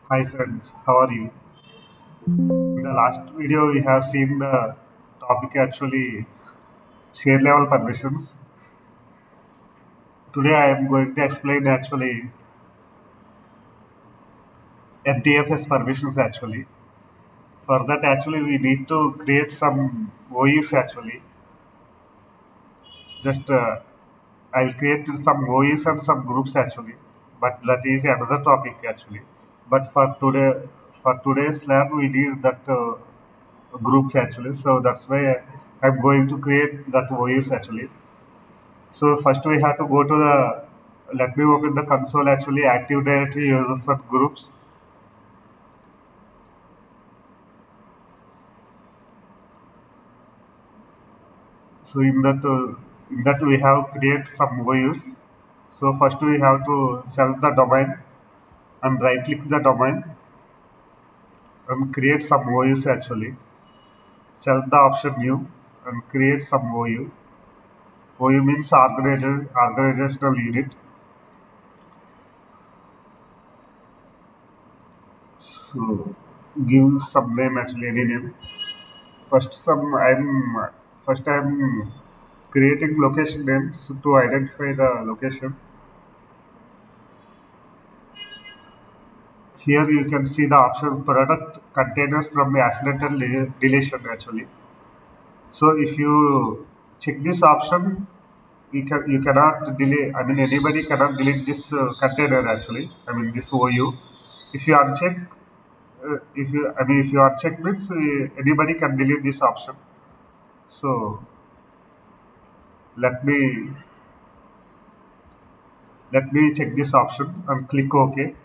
Hi friends, how are you? In the last video, we have seen the topic actually share level permissions. Today, I am going to explain actually NTFS permissions actually. For that, actually, we need to create some OEs actually. Just I will create some OEs and some groups actually, but that is another topic actually. But for today's lab, we need that groups actually. So that's why I'm going to create that OEs actually. So first we have to go to the, let me open the console actually, Active Directory users and groups. So in that we have create some OUs. So first we have to select the domain and right click the domain and create some OUs actually. Select the option new and create some OU. OU means organizational unit. So give some name actually, any name. First, I'm creating location names to identify the location. Here you can see the option product container from accidental deletion actually. So if you check this option, you cannot delete. I mean anybody cannot delete this container actually. I mean this OU. If you uncheck, if you uncheck means anybody can delete this option. So let me let me check this option and click OK.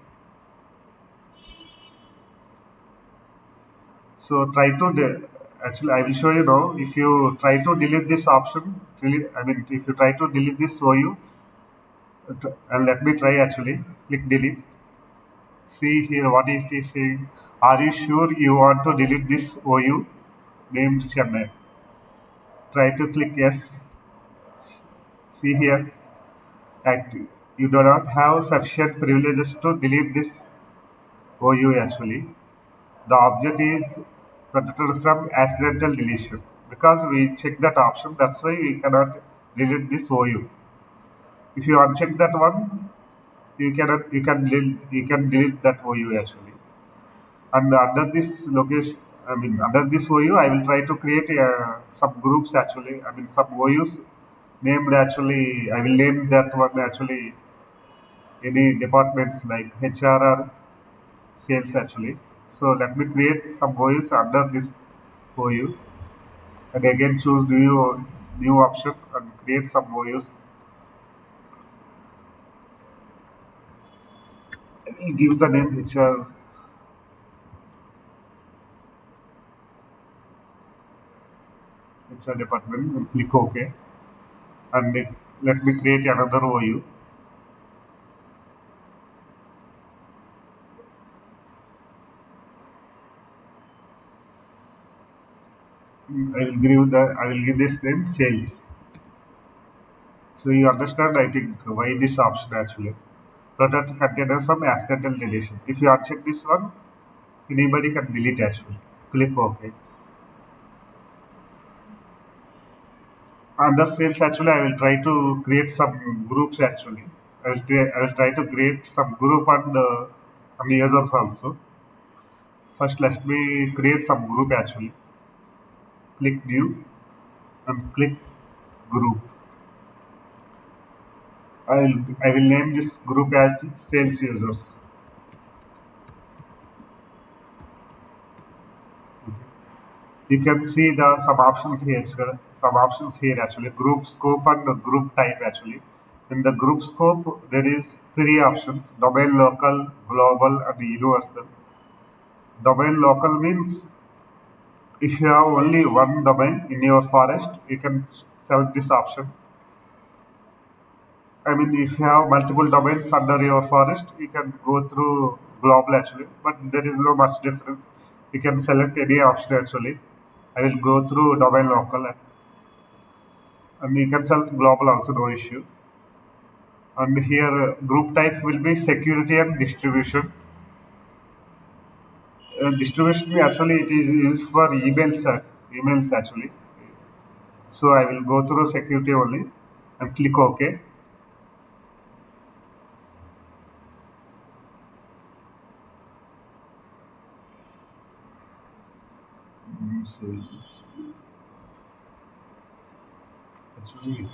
So actually I will show you now. If you try to delete this option, if you try to delete this OU, and let me try actually click delete. See here what it is saying. Are you sure you want to delete this OU named Chennai? Try to click yes. See here that you do not have sufficient privileges to delete this OU actually. The object is protected from accidental deletion because we check that option. That's why we cannot delete this OU. If you uncheck that one, you can delete that OU actually. And under this location, under this OU, I will try to create some groups actually. I mean some OUs named actually. I will name that one actually any departments like HR or sales actually. So let me create some OUs under this OU. And again choose new option and create some OUs. Give the name HR department and click OK. And let me create another OU. I will give this name sales. So you understand I think why this option actually. Protect container from accidental deletion. If you uncheck this one, anybody can delete actually. Click OK. Under sales actually I will try to create some groups actually. I will try to create some group and users also. First let me create some group actually. Click new and click group. I will name this group as sales users. You can see the some options here. Some options here actually. Group scope and the group type actually. In the group scope, there is three options: domain local, global, and universal. Domain local means if you have only one domain in your forest, you can select this option. I mean, if you have multiple domains under your forest, you can go through global actually, but there is no much difference. You can select any option actually. I will go through domain local and you can select global also, no issue. And here group type will be security and distribution. Distribution actually it is used for emails, emails actually. So I will go through security only and click OK. So actually,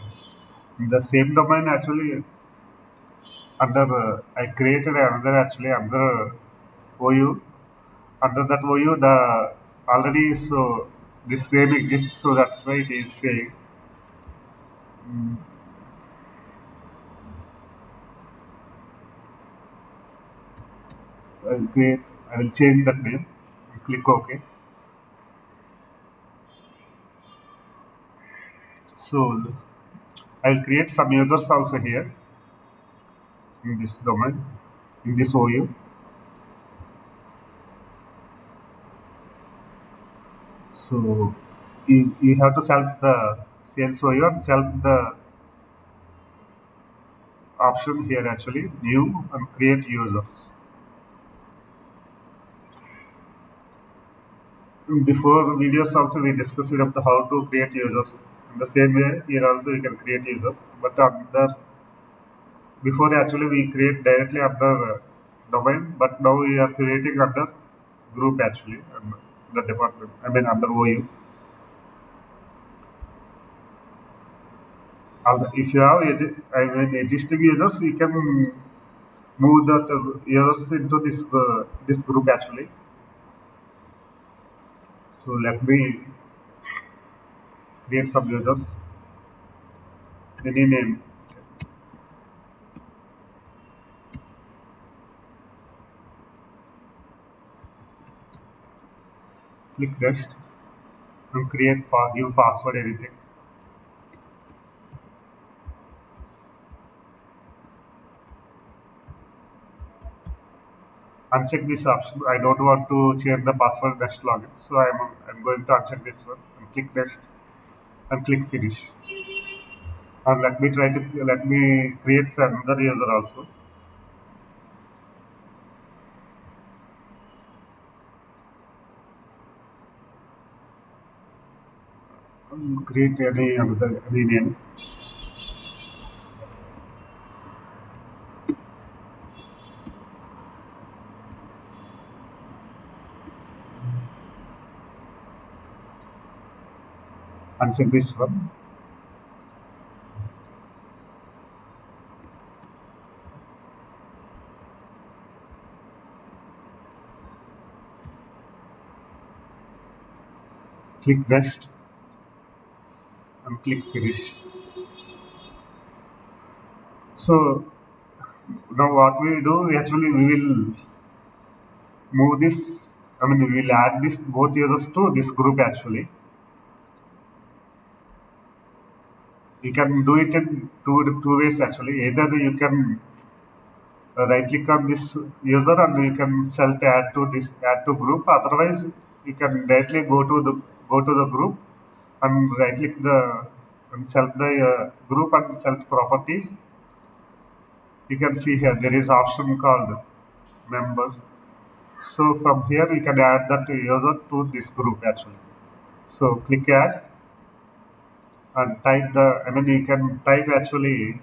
in the same domain actually under I created another actually another OU. Under that OU the already so this name exists, so that's why it is saying. I will create. I will change that name. Click OK. So I will create some users also here in this domain in this OU. So you have to select the sales OU and select the option here actually new and create users. Before videos also we discussed about how to create users. In the same way here also you can create users, but under before actually we create directly under domain, but now we are creating under group actually and the department. I mean under OU. If you have I mean existing users, you can move that users into this group actually. So let me create some users. Any name. Click next and create give password anything. Uncheck this option. I don't want to change the password next login, so I'm going to uncheck this one and click next and click finish. And let me create another user also. Create any name. Uncheck this one. Click next and click finish. So now what we do actually we will move this. I mean we will add this both users to this group actually. You can do it in two ways actually. Either you can right click on this user and you can select add to group. Otherwise you can directly go to the group and right click the and select the group and select properties. You can see here there is option called members. So from here you can add that user to this group actually. So click add and type the. I mean you can type actually.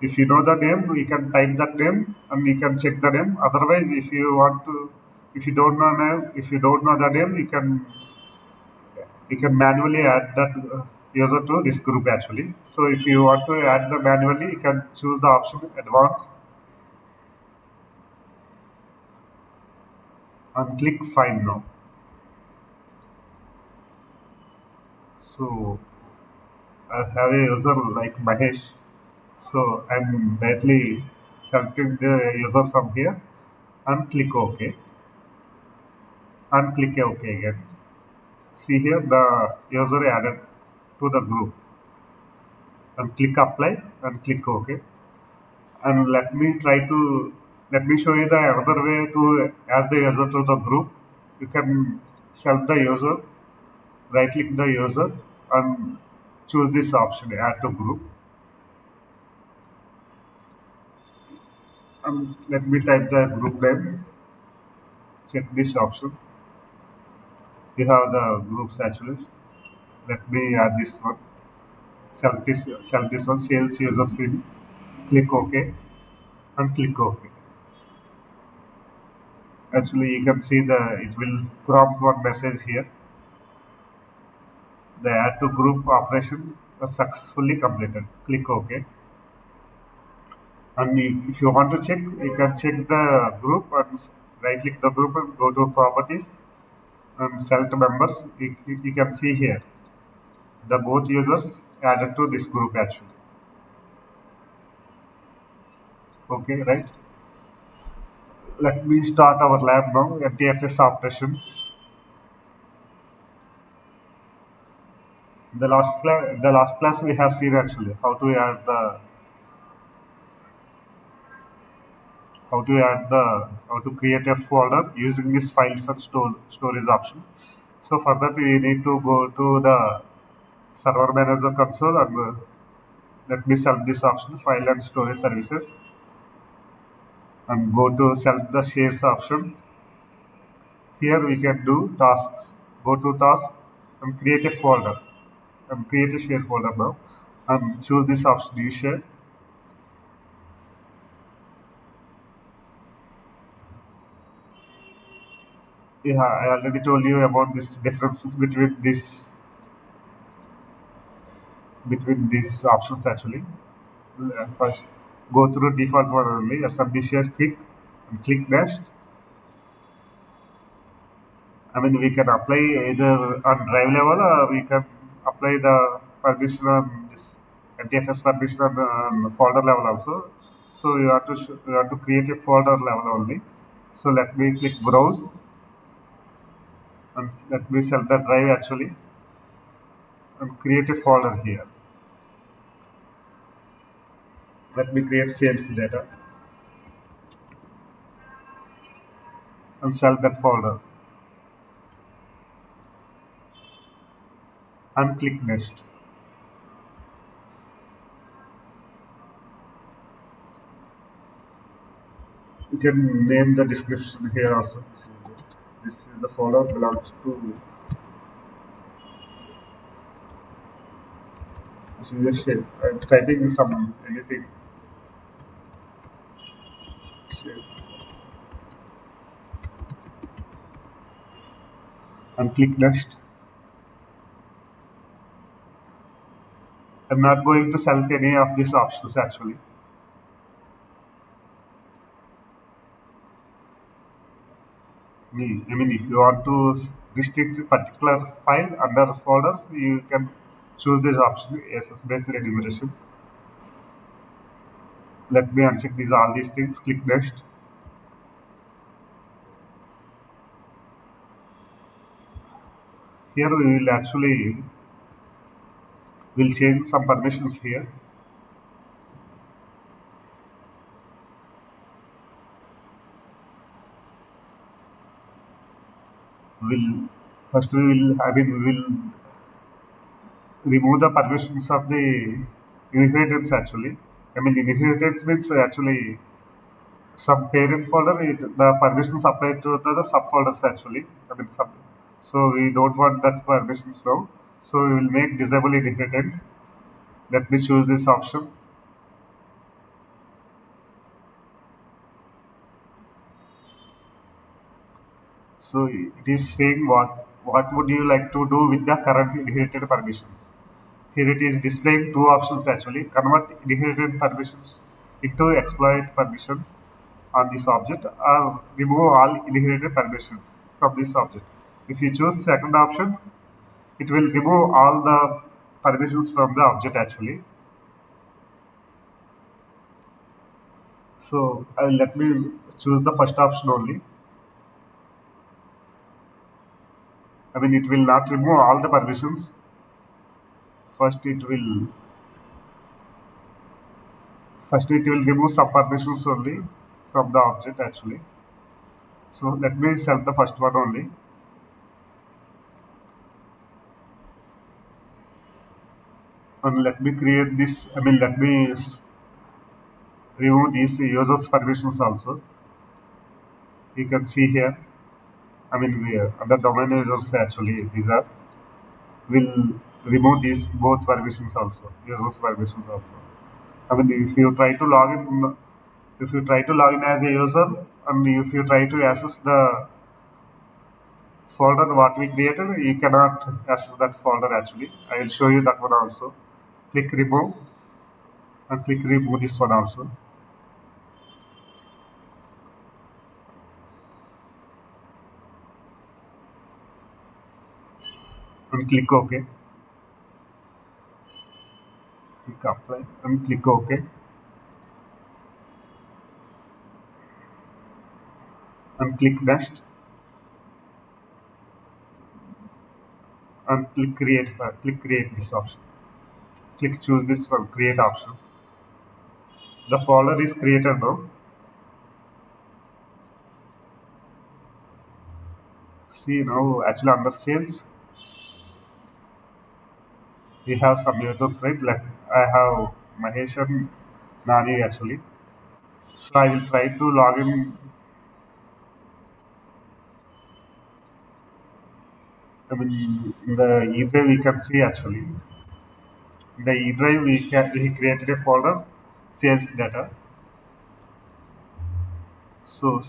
If you know the name, you can type that name and you can check the name. Otherwise, if you don't know name, if you don't know the name, you can manually add that user to this group actually. So if you want to add the manually, you can choose the option advanced and click find now. So I have a user like Mahesh. So I'm directly selecting the user from here and click OK and click OK again. See here the user added to the group and click apply and click OK. And let me show you the another way to add the user to the group. You can select the user, right click the user and choose this option add to group. And let me type the group name check this option. You have the groups actually. Let me add this one. Select this one, sales users in. Click OK and click OK. Actually, you can see it will prompt one message here. The add to group operation was successfully completed. Click OK. And if you want to check, you can check the group and right click the group and go to properties and select members. You can see here the both users added to this group actually. Okay, right? Let me start our lab now. NTFS operations. The last class we have seen actually how to create a folder using this files and storage option. So for that we need to go to the server manager console and let me select this option file and storage services and go to select the shares option. Here we can do tasks. Go to task and create a folder and create a share folder now and choose this option use share. Yeah, I already told you about this differences between these options actually. First, go through default one only. SMB share quick and click next. I mean, we can apply either on drive level or we can apply the permission on this NTFS permission on folder level also. So you have to create a folder level only. So let me click browse and let me select the drive actually and create a folder here. Let me create sales data and select that folder and click next. You can name the description here also. This is the folder belongs to. So just say I'm typing some anything. Share. And click next. I'm not going to select any of these options actually. I mean, if you want to restrict a particular file under folders, you can choose this option, SS based enumeration. Let me uncheck all these things. Click next. Here we will actually will change some permissions here. Will first we will remove the permissions of the inheritance actually. I mean inheritance means actually some parent folder the permissions apply to the subfolders actually. I mean sub so we don't want that permissions now. So we will make disable inheritance. Let me choose this option. So it is saying what would you like to do with the current inherited permissions. Here it is displaying two options actually. Convert inherited permissions into exploit permissions on this object or remove all inherited permissions from this object. If you choose second option, it will remove all the permissions from the object actually. So let me choose the first option only. I mean it will not remove all the permissions. First it will remove some permissions only from the object actually. So let me select the first one only. And let me create this. I mean let me remove these users permissions also. You can see here I mean, we, under domain users actually, these are, will remove these both permissions also, users permissions also. I mean, if you try to log in, if you try to log in as a user, and if you try to access the folder what we created, you cannot access that folder actually. I will show you that one also. Click remove and click remove this one also, and click OK. Click apply and click OK, and click next, and click create this option. Click choose this one create option. The folder is created now. See now actually under sales we have some users, right? Like I have Mahesh and Nani actually. So I will try to log in. I mean, in the e-drive we can see actually. In the e-drive we created a folder, sales data. So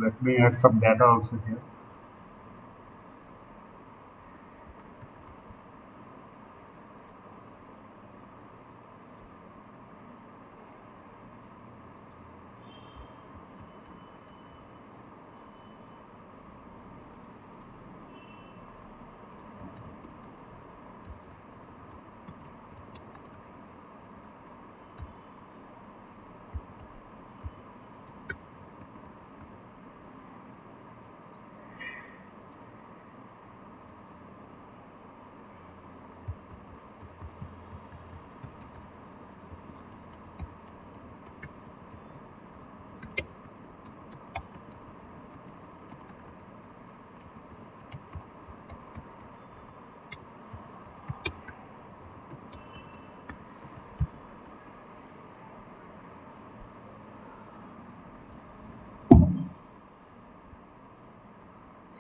let me add some data also here.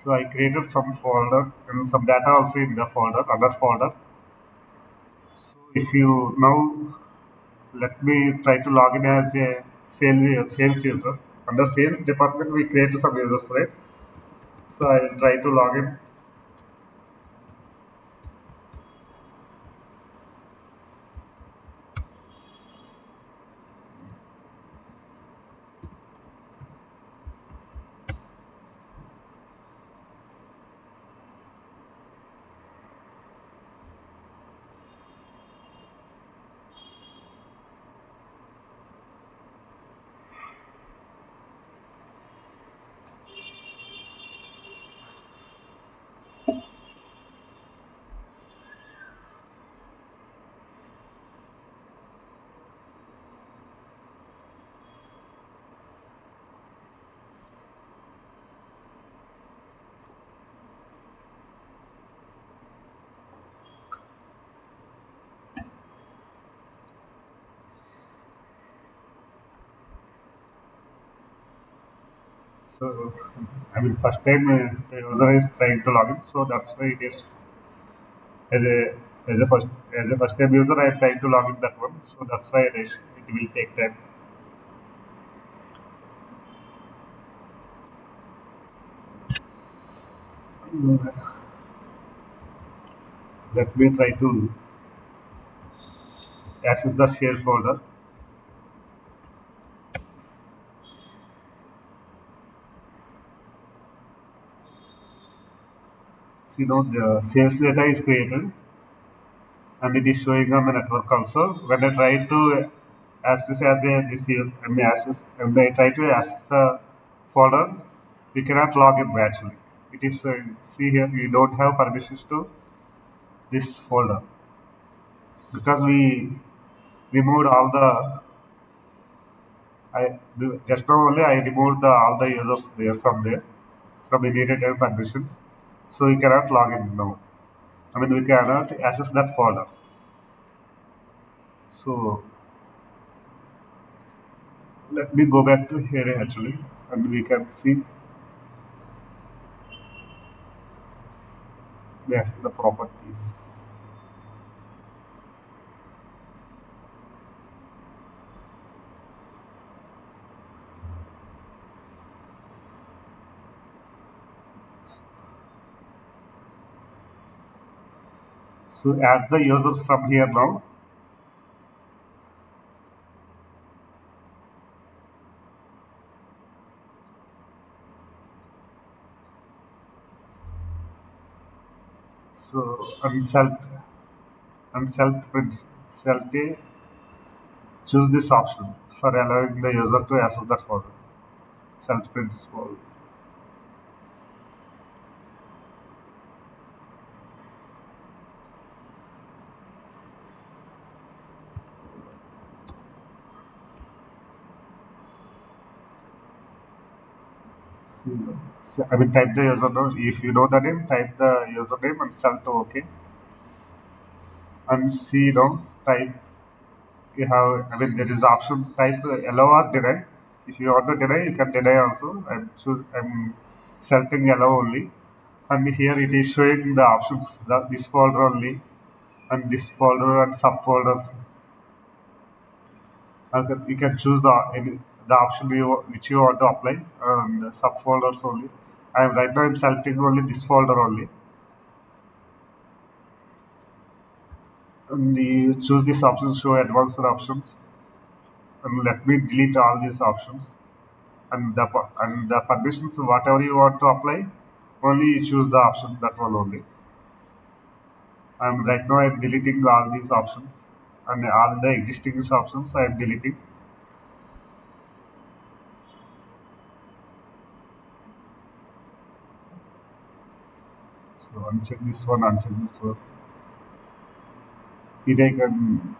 So I created some folder and some data also in the folder, other folder. So if you now let me try to log in as a sales user. Under sales department, we create some users, right? So I'll try to log in. So I mean, first time the user is trying to log in, so that's why it is as a as a first as a first time user, I am trying to log in that one. So that's why it will take time. Let me try to access the share folder. See now the sales data is created and it is showing on the network also. When I try to access as a this year, I mean access when I try to access the folder, we cannot log in actually. It is see here we don't have permissions to this folder because we removed all the just now only I removed all the users there from there from inherited permissions, so we cannot log in now. I mean we cannot access that folder. So Let me go back to here actually, and we can see we access the properties. So add the users from here now. So unselt prints celt A, choose this option for allowing the user to access that folder. Celt prints folder. See, I mean type the username. If you know the name, type the username and celt OK. And see now type you have, I mean, there is option type allow or deny. If you want to deny, you can deny also. I'm selecting allow only, and here it is showing the options. This folder only, and this folder and subfolders. You can choose the option which you want to apply, and subfolders only. I'm selecting only this folder only, and you choose this option show advanced options, and let me delete all these options. And the permissions whatever you want to apply, only you choose the option that one only. I'm deleting all these options, and all the existing options I'm deleting. So uncheck this one, uncheck this one. Here I can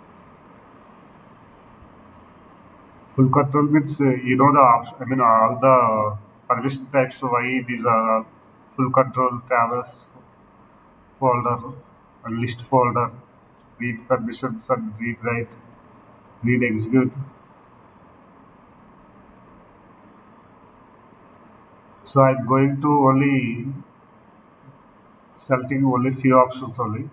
full control means you know the option, I mean all the permission types why these are all full control, traverse folder, and list folder, read permissions and read write, read execute. So I'm going to only selecting only few options only.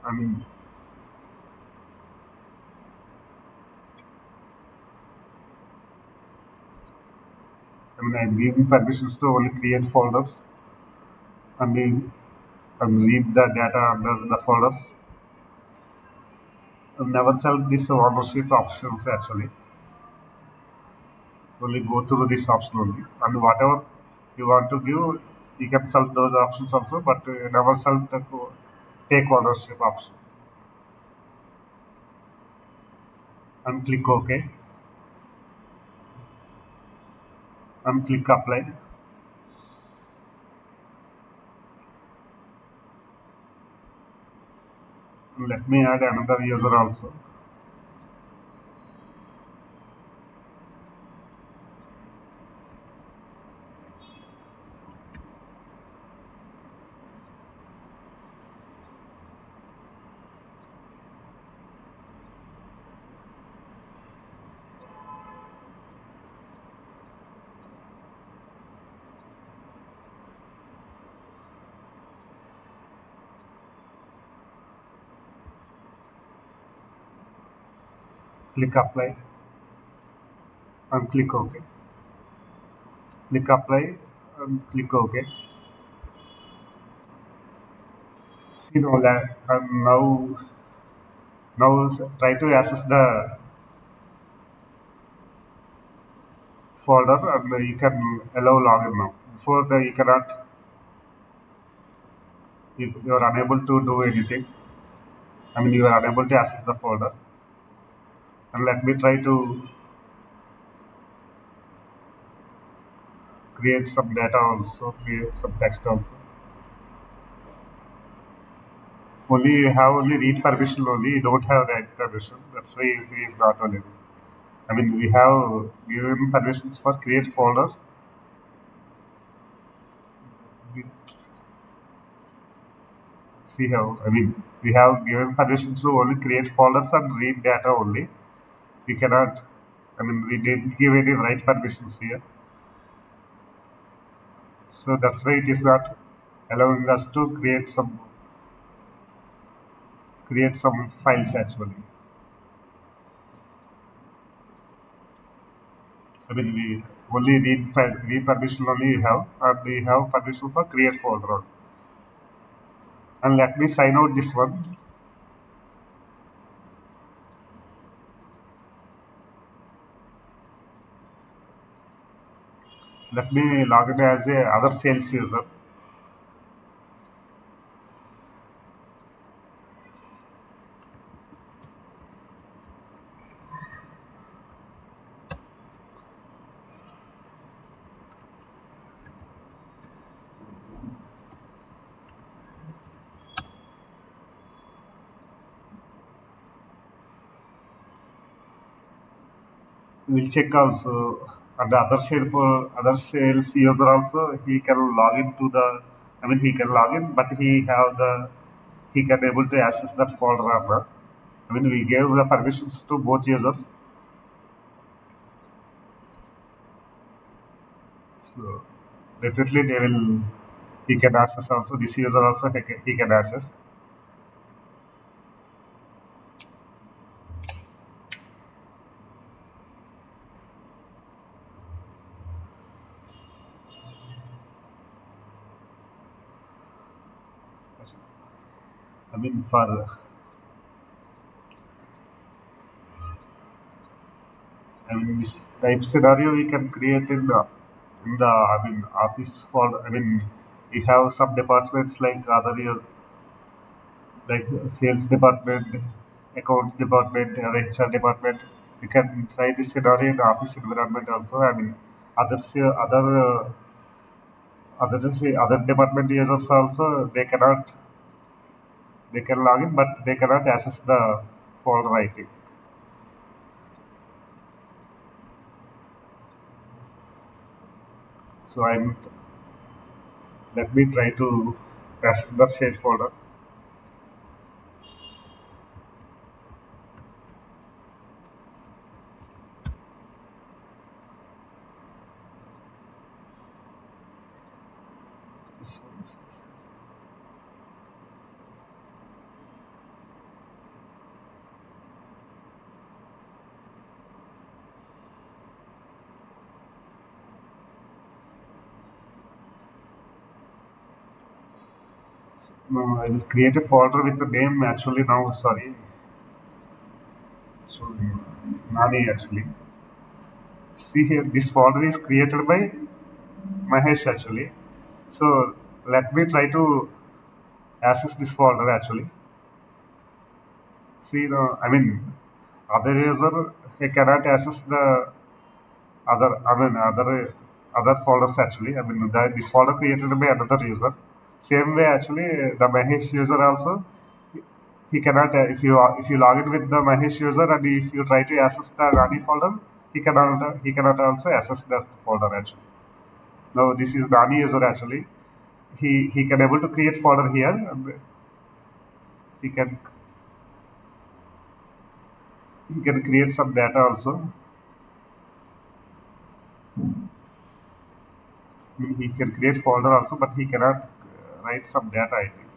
I mean, I'm giving permissions to only create folders and and leave the data under the folders. I never select this ownership options actually. Only go through this option only, and whatever you want to give, you can select those options also, but never select the take ownership option and click OK and click apply. And let me add another user also. Click apply and click OK. Click apply and click OK. See now that and now try to access the folder, and you can allow login now. Before the you cannot, you are unable to do anything. I mean you are unable to access the folder. And let me try to create some data also, create some text also. Only you have only read permission only, you don't have write permission. That's why ESV is not available. I mean we have given permissions for create folders. We see how, I mean We have given permissions to only create folders and read data only. We cannot, I mean, we didn't give any write permissions here. So that's why it is not allowing us to create some files actually. I mean, we only read permission only we have, and we have permission for create folder only. And let me sign out this one. Let me log in as a other sales user. We'll check also on the other side for other sales user also. He can log into the. I mean, he can log in, but he can able to access that folder or not. I mean, we gave the permissions to both users, so definitely they will. He can access also. This user also he can access. I mean, for I mean, this type scenario we can create in the I mean office for I mean we have some departments like like sales department, accounts department, or HR department. We can try this scenario in the office environment also. I mean other department users also they can log in but they cannot access the folder I think. So I'm let me try to access the shared folder. This one is- No, I will create a folder with the name actually now. Sorry, so Nani actually. See here, this folder is created by Mahesh actually. So let me try to access this folder actually. See, no, I mean, other user he cannot access the other folders actually. I mean, this folder created by another user. Same way actually, the Mahesh user also he cannot if you log in with the Mahesh user and if you try to access the Rani folder, he cannot also access that folder actually. Now this is Rani user actually. He can able to create folder here and he can he can create some data also. I mean, he can create folder also, but he cannot write some data. I think.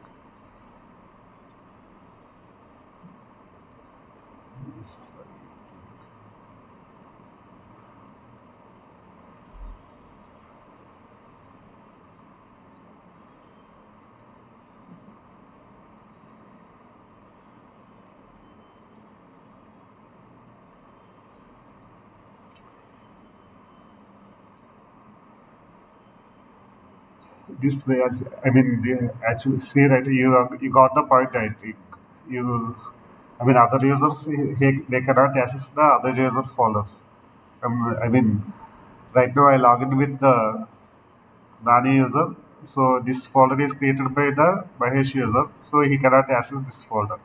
This way, I mean, actually, see, right? You got the point. I think you. I mean, other users they cannot access the other user folders. I mean, right now I log in with the Nani user, so this folder is created by the Mahesh user, so he cannot access this folder.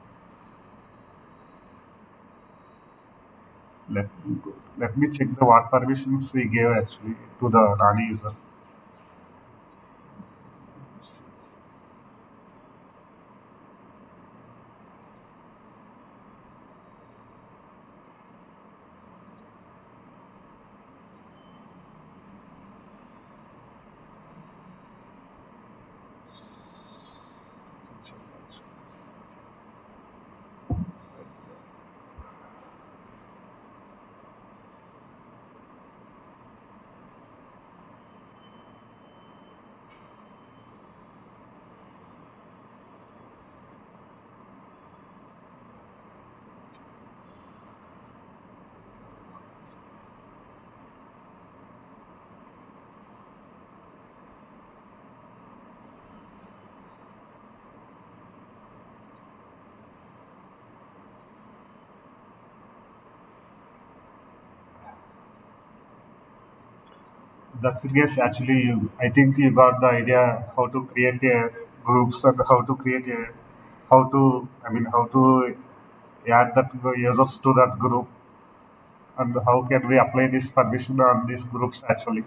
Let me check the what permissions we gave actually to the Nani user. That's it, guys. Actually, I think you got the idea how to create a groups and how to create a, how to, how to add that users to that group and how can we apply this permission on these groups actually.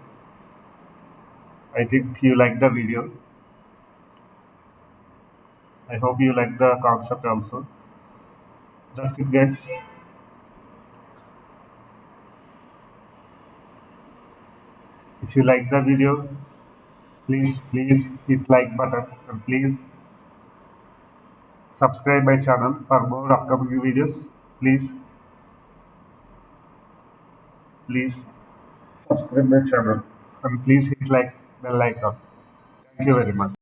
I think you like the video. I hope you like the concept also. That's it, guys. If you like the video, please hit like button and please subscribe my channel for more upcoming videos. Please subscribe my channel and please hit like bell icon. Thank you very much.